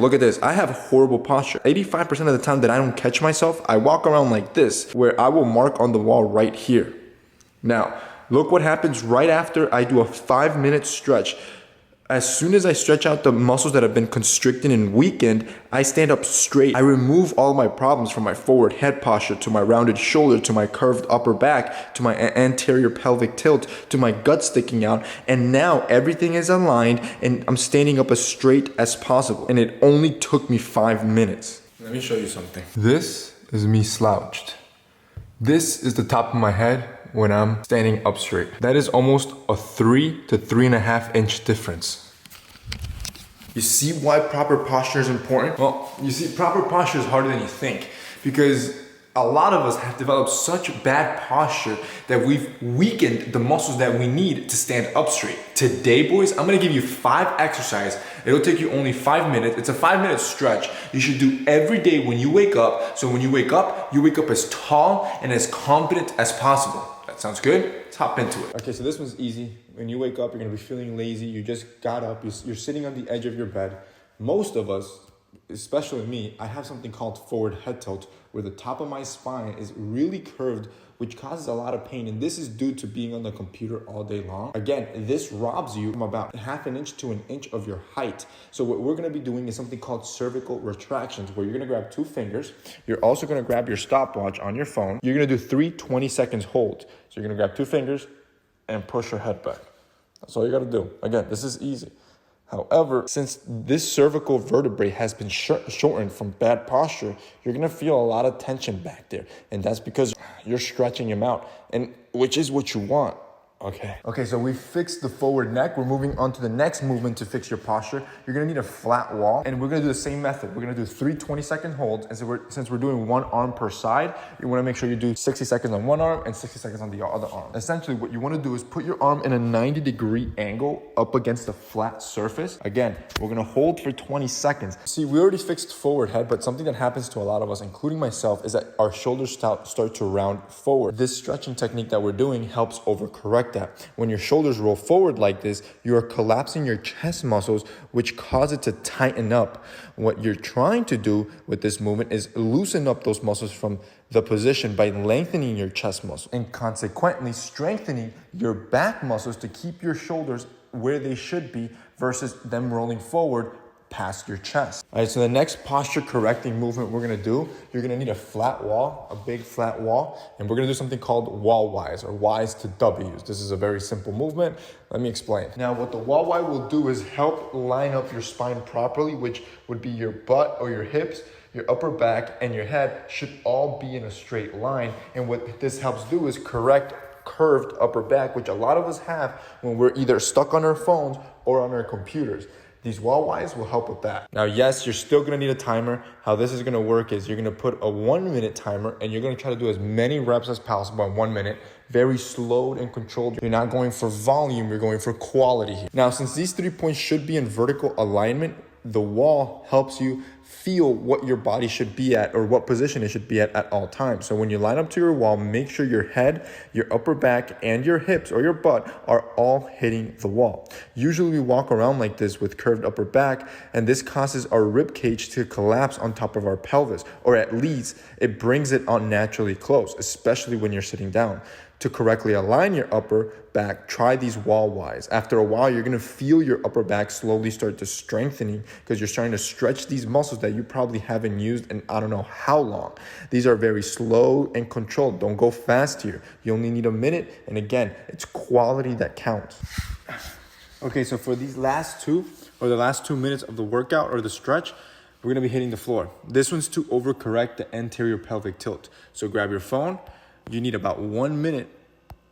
look at this. I have horrible posture. 85% of the time that I don't catch myself, I walk around like this, where I will mark on the wall right here. Now, look what happens right after I do a 5-minute stretch. As soon as I stretch out the muscles that have been constricted and weakened, I stand up straight. I remove all my problems from my forward head posture, to my rounded shoulder, to my curved upper back, to my anterior pelvic tilt, to my gut sticking out. And now everything is aligned and I'm standing up as straight as possible. And it only took me 5 minutes. Let me show you something. This is me slouched. This is the top of my head when I'm standing up straight. That is almost a 3 to 3.5 inch difference. You see why proper posture is important? Well, you see, proper posture is harder than you think, because a lot of us have developed such bad posture that we've weakened the muscles that we need to stand up straight. Today, boys, I'm gonna give you 5 exercises. It'll take you only 5 minutes. It's a 5-minute stretch you should do every day when you wake up. So when you wake up as tall and as confident as possible. That sounds good? Let's hop into it. Okay, so this one's easy. When you wake up, you're gonna be feeling lazy. You just got up, you're sitting on the edge of your bed. Most of us, especially me, I have something called forward head tilt, where the top of my spine is really curved, which causes a lot of pain. And this is due to being on the computer all day long. Again, this robs you from about 1/2 inch to 1 inch of your height. So what we're gonna be doing is something called cervical retractions, where you're gonna grab 2 fingers. You're also gonna grab your stopwatch on your phone. You're gonna do 3 20-second holds. So you're gonna grab 2 fingers and push your head back. That's all you gotta do. Again, this is easy. However, since this cervical vertebrae has been shortened from bad posture, you're gonna feel a lot of tension back there. And that's because you're stretching them out, and which is what you want. Okay, so we fixed the forward neck. We're moving on to the next movement to fix your posture. You're gonna need a flat wall, and we're gonna do the same method. We're gonna do 3 20-second holds, and so since we're doing 1 arm per side, you wanna make sure you do 60 seconds on one arm and 60 seconds on the other arm. Essentially, what you wanna do is put your arm in a 90-degree angle up against the flat surface. Again, we're gonna hold for 20 seconds. See, we already fixed forward head, but something that happens to a lot of us, including myself, is that our shoulders start to round forward. This stretching technique that we're doing helps overcorrect that. When your shoulders roll forward like this, you are collapsing your chest muscles, which cause it to tighten up. What you're trying to do with this movement is loosen up those muscles from the position by lengthening your chest muscle and consequently strengthening your back muscles to keep your shoulders where they should be versus them rolling forward past your chest. All right, so the next posture correcting movement we're gonna do, you're gonna need a flat wall, a big flat wall, and we're gonna do something called wall Ys, or Ys to Ws. This is a very simple movement. Let me explain. Now, what the wall Y will do is help line up your spine properly, which would be your butt or your hips, your upper back, and your head should all be in a straight line. And what this helps do is correct curved upper back, which a lot of us have when we're either stuck on our phones or on our computers. These wall Ys will help with that. Now, yes, you're still gonna need a timer. How this is gonna work is you're gonna put a 1-minute timer and you're gonna try to do as many reps as possible in 1 minute. Very slowed and controlled. You're not going for volume, you're going for quality here. Now, since these 3 points should be in vertical alignment, the wall helps you feel what your body should be at or what position it should be at all times. So when you line up to your wall, make sure your head, your upper back, and your hips or your butt are all hitting the wall. Usually we walk around like this with curved upper back, and this causes our rib cage to collapse on top of our pelvis, or at least it brings it unnaturally close, especially when you're sitting down. To correctly align your upper back, try these wall Ys. After a while, you're gonna feel your upper back slowly start to strengthening because you're starting to stretch these muscles that you probably haven't used in I don't know how long. These are very slow and controlled. Don't go fast here. You only need a minute. And again, it's quality that counts. Okay, so for these last 2 minutes of the workout or the stretch, we're gonna be hitting the floor. This one's to overcorrect the anterior pelvic tilt. So grab your phone. You need about 1 minute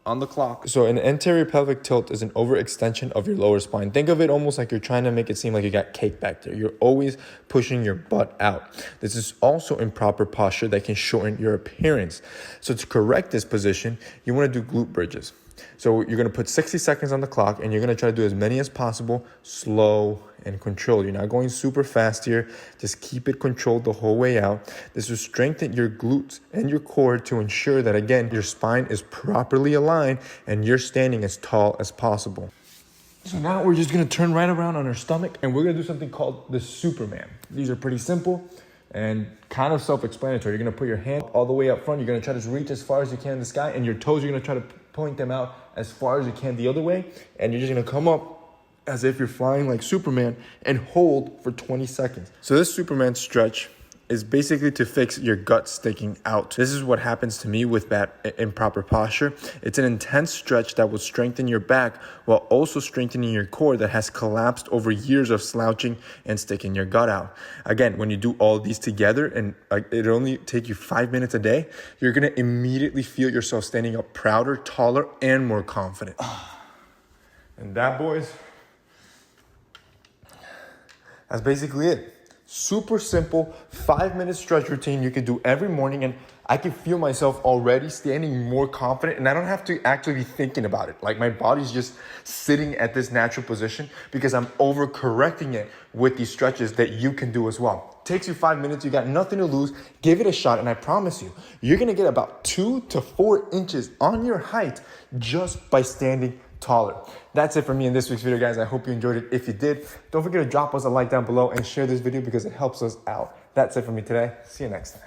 on the clock. So an anterior pelvic tilt is an overextension of your lower spine. Think of it almost like you're trying to make it seem like you got cake back there. You're always pushing your butt out. This is also improper posture that can shorten your appearance. So to correct this position, you want to do glute bridges. So you're going to put 60 seconds on the clock and you're going to try to do as many as possible, slow and controlled. You're not going super fast here. Just keep it controlled the whole way out. This will strengthen your glutes and your core to ensure that, again, your spine is properly aligned and you're standing as tall as possible. So now we're just gonna turn right around on our stomach and we're gonna do something called the Superman. These are pretty simple and kind of self-explanatory. You're gonna put your hand all the way up front. You're gonna try to reach as far as you can in the sky, and your toes, you're gonna try to point them out as far as you can the other way. And you're just gonna come up as if you're flying like Superman and hold for 20 seconds. So this Superman stretch is basically to fix your gut sticking out. This is what happens to me with that improper posture. It's an intense stretch that will strengthen your back while also strengthening your core that has collapsed over years of slouching and sticking your gut out. Again, when you do all these together, and it only take you 5 minutes a day, you're gonna immediately feel yourself standing up prouder, taller, and more confident. And that, boys, that's basically it. Super simple 5-minute stretch routine you can do every morning, and I can feel myself already standing more confident, and I don't have to actually be thinking about it. Like, my body's just sitting at this natural position because I'm overcorrecting it with these stretches that you can do as well. Takes you 5 minutes, you got nothing to lose. Give it a shot, and I promise you, you're gonna get about 2 to 4 inches on your height just by standing taller. That's it for me in this week's video, guys. I hope you enjoyed it. If you did, don't forget to drop us a like down below and share this video because it helps us out. That's it for me today. See you next time.